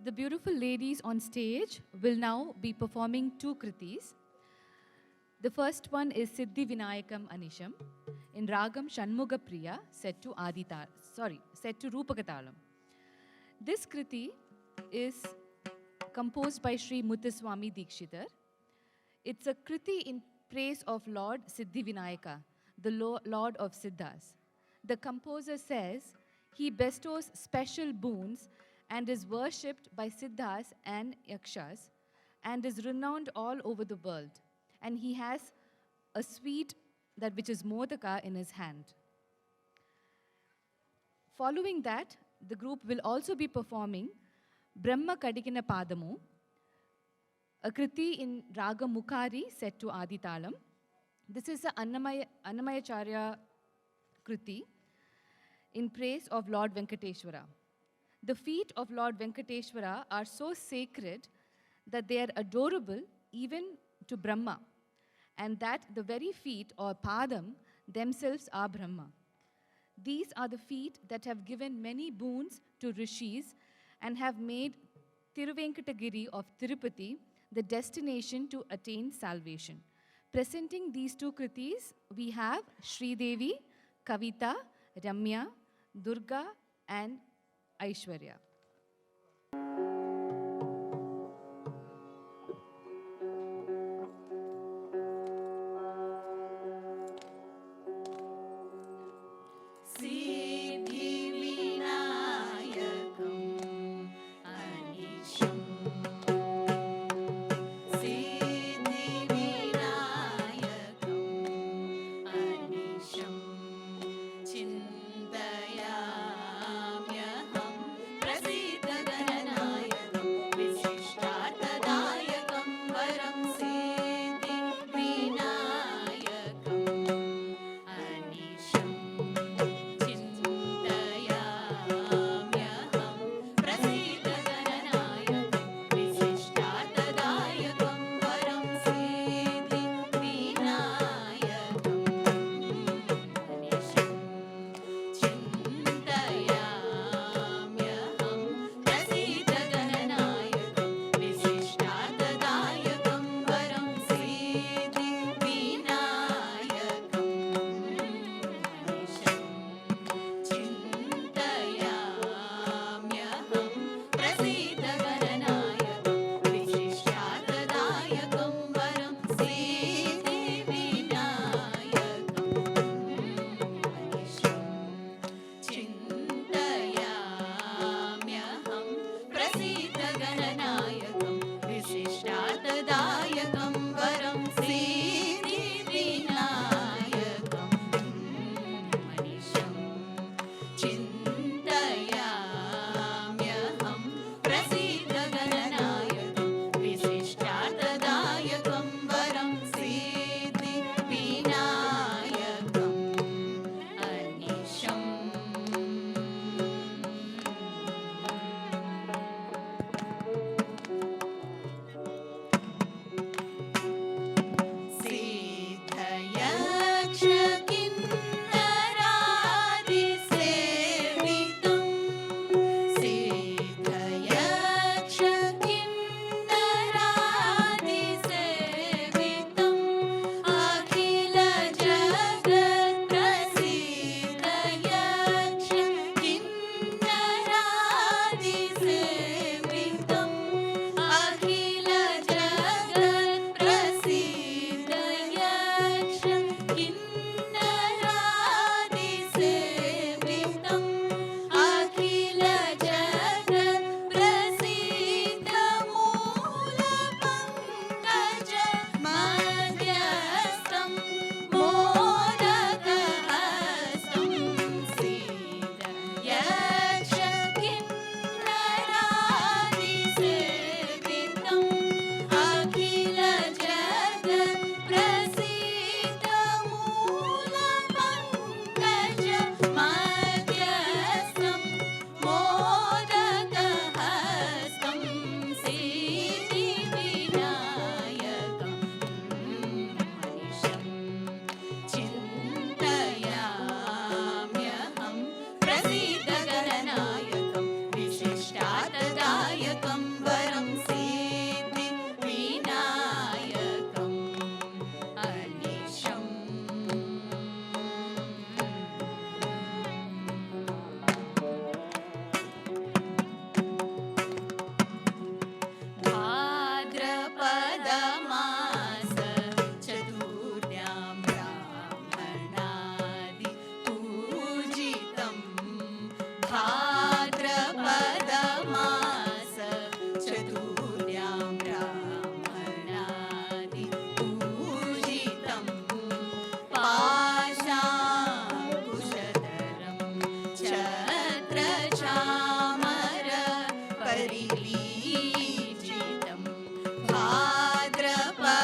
The beautiful ladies on stage will now be performing two kritis. The first one is Siddhi Vinayakam Anisham in Ragam Shanmuga Priya set to Rupakatalam. This kriti is composed by Sri Muthuswami Dikshitar. It's a kriti in praise of Lord Siddhi Vinayaka, the Lord of Siddhas. The composer says he bestows special boons and is worshipped by Siddhas and Yakshas and is renowned all over the world. And he has a sweet which is modaka in his hand. Following that, the group will also be performing Brahma Kadikina Padamu, a kriti in Raga Mukari set to Aditalam. This is a Annamayacharya kriti in praise of Lord Venkateshwara. The feet of Lord Venkateshwara are so sacred that they are adorable even to Brahma, and that the very feet or padam themselves are Brahma. These are the feet that have given many boons to rishis and have made Tiruvenkatagiri of Tirupati the destination to attain salvation. Presenting these two kritis, we have Sri Devi, Kavita, Ramya, Durga, and Aishwarya. चिन्तयाम्यहं चतुर्यां ब्राह्मणादिपूजितं पाशाङ्कुशधरं छत्रचामर परिलीजितं भाद्रपदमास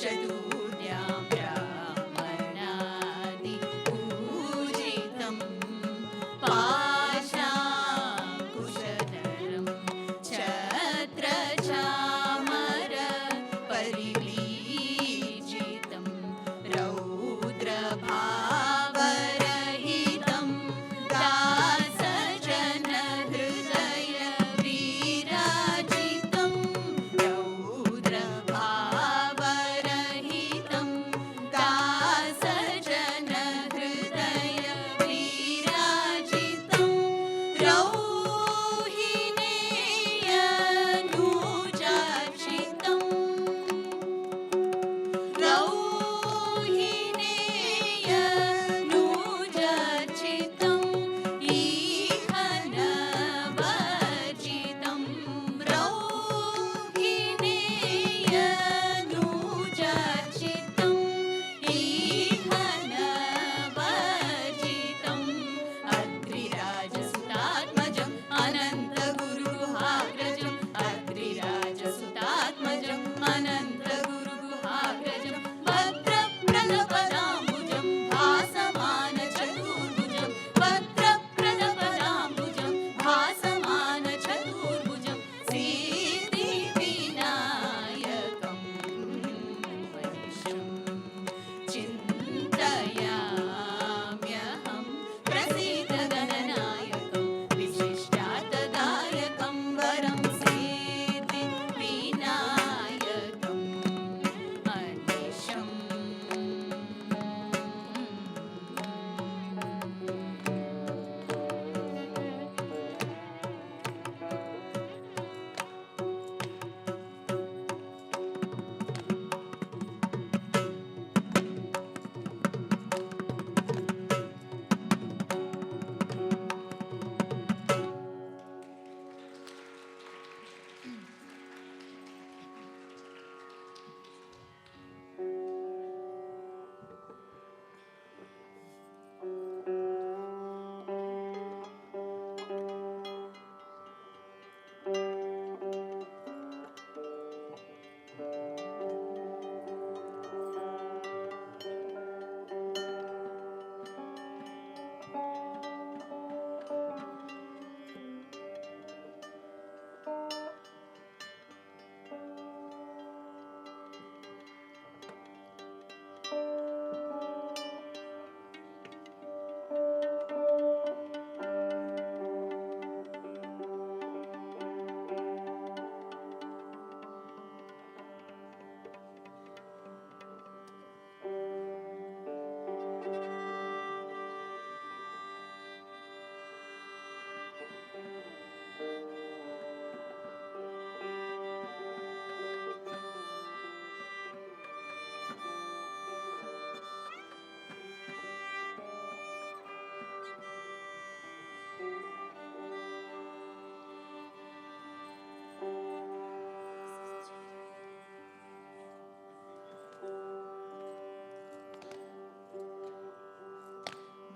चतुर्यां ब्राह्मणादिपूजितं पाशाङ्कुशधरं छत्रचामर परिलीजितं रौद्रभावरहितं दासजनहृदय विराजितं रौद्रभावरहितं दासजनहृदय विराजितं रौहिणेयनुचर्चितं रौहिणेयनुचर्चितं ईहनवर्जितं रौहिणेयनुचर्चितं ईहनवर्जितं अद्रिराजसुतात्मजम् अनन्तगुरुगुहाग्रजम् अद्रिराजसुतात्मजम् अनन्तगुरुगुहाग्रजं भद्रप्रदपदाम्बुजं भासमानचतुर्भुजं भद्रप्रदपदाम्बुजं भासमानचतुर्भुजं सिद्धिविनायकं महेशं चिन्तयाम्यहं प्रसीदगणनायकं विशिष्टार्थदायकं वरं सिद्धिविनायकं महेशम्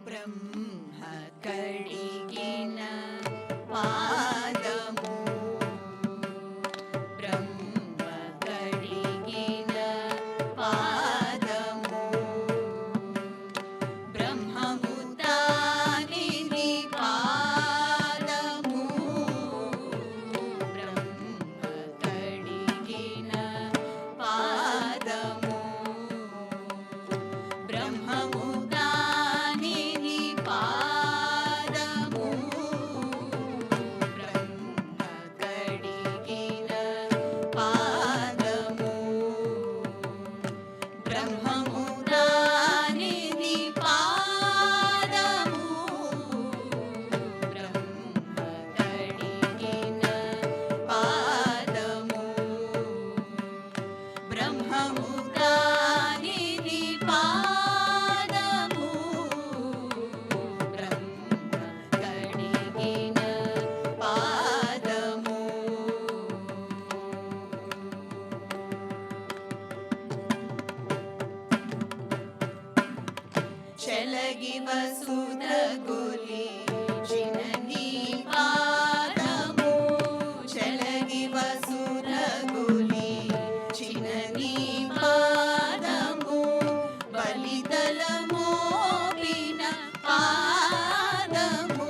ब्रह्म कडिगिन पादमु ब्रह्म कडिगिन पादमु ब्रह्ममुतानिधि पादमु ब्रह्म कडिगिन पादमु ब्रह्ममुतानिधि पादमु ब्रह्ममुदानिधि पादमु చెలగి వసుధగొలి చినని పాదము చెలగి వసుధగొలి చినని పాదము బలితలము విన పాదము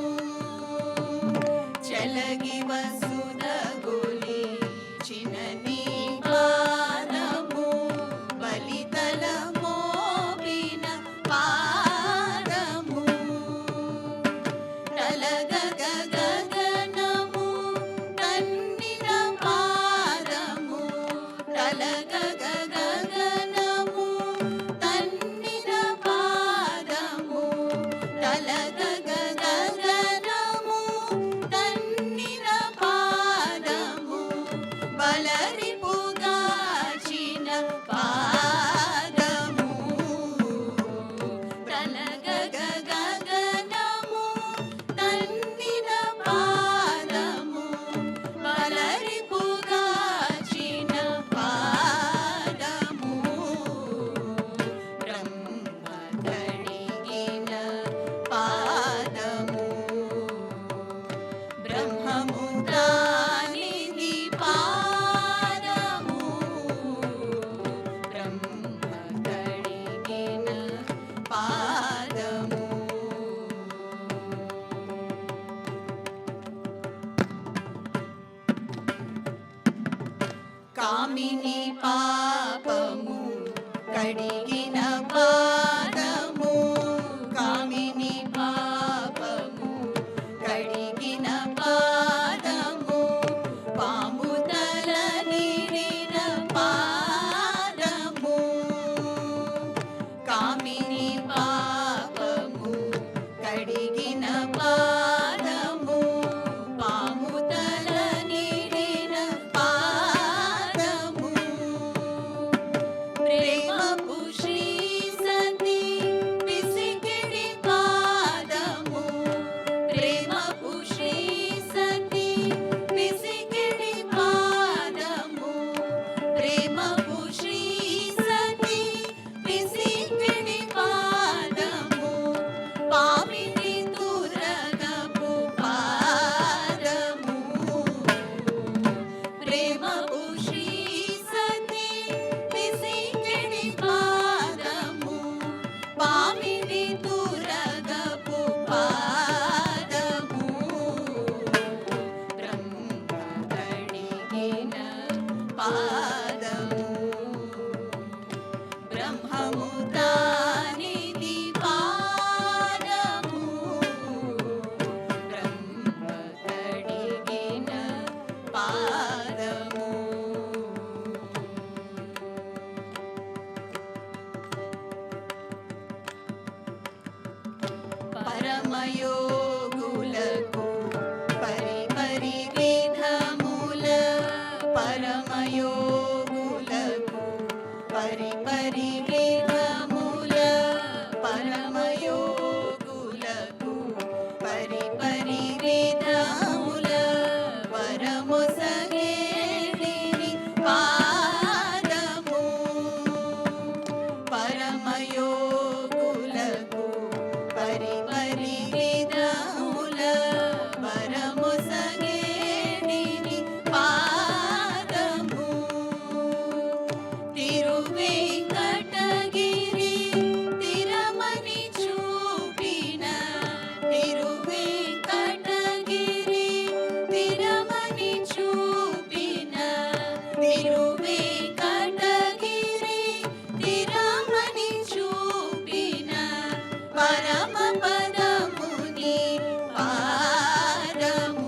చెలగి వసుధగొలి చినని పాదము బలితలము విన పాదము తలగగ గగనము తన్నిన పాదము తలగగ గగనము తన్నిన పాదము తలగగ గగనము తన్నిన పాదము బలరిపుగాచిన పాదము తలగగ గగనము తన్నిన పాదము బలరిపుగాచిన పాదము బ్రహ్మ కడిగిన పాదము బ్రహ్మము దానిది పాదము బ్రహ్మ కడిగిన పాదము కామిని పాపము కడిగిన పాదము కామిని పాపము కడిగిన పాదము పాము తల నీడిన పాదము కామిని పాపము కడిగిన పాదము పాము తల నీడిన పాదము ప్రేమపు శ్రీ సతి పిసికిడి పాదము ప్రేమపు శ్రీ సతి పిసికిడి పాదము ప్రేమపు శ్రీ సతి పిసికిడి పాదము పామిని దురగపు పాదము ప్రేమపు శ్రీ సతి పిసికిడి పాదము పామిని దురగపు పాదము బ్రహ్మ కడిగిన పాదము బ్రహ్మము దానిది పాదము బ్రహ్మ కడిగిన పాదము పరమయోగులకు పరిపరి విధముల పరమయోగులకు పరిపరి విధముల పరమయోగులకు పరిపరి విధముల వరమొసగేడిని పాదము పరమయోగులకు పరిపరి విధముల వరమొసగేడిని పాదము తిరువేంకటగిరి తిరమని చూపిన తిరువేంకటగిరి తిరమని చూపిన తిరువేంకటగిరి తిరమని చూపిన పరమ పదముని పాదము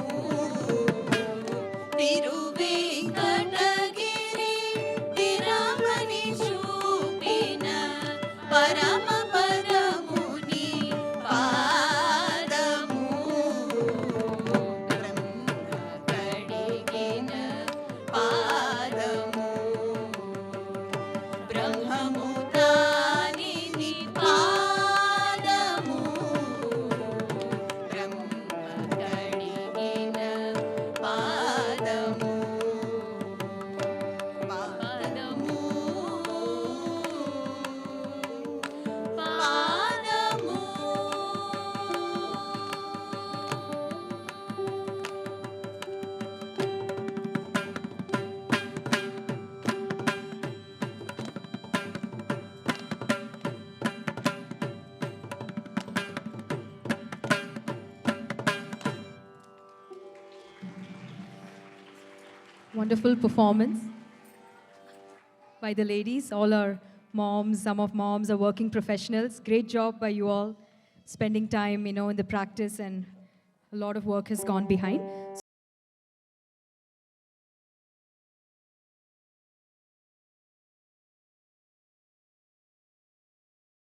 తిరువేంకటగిరి తిరమని చూపిన పరమ పదముని పాదము బ్రహ్మ కడిగిన పాదము బ్రహ్మము దానిది పాదము బ్రహ్మ కడిగిన పాదము Wonderful performance by the ladies. All our moms, some of moms are working professionals. Great job by you all, spending time, in the practice, and a lot of work has gone behind.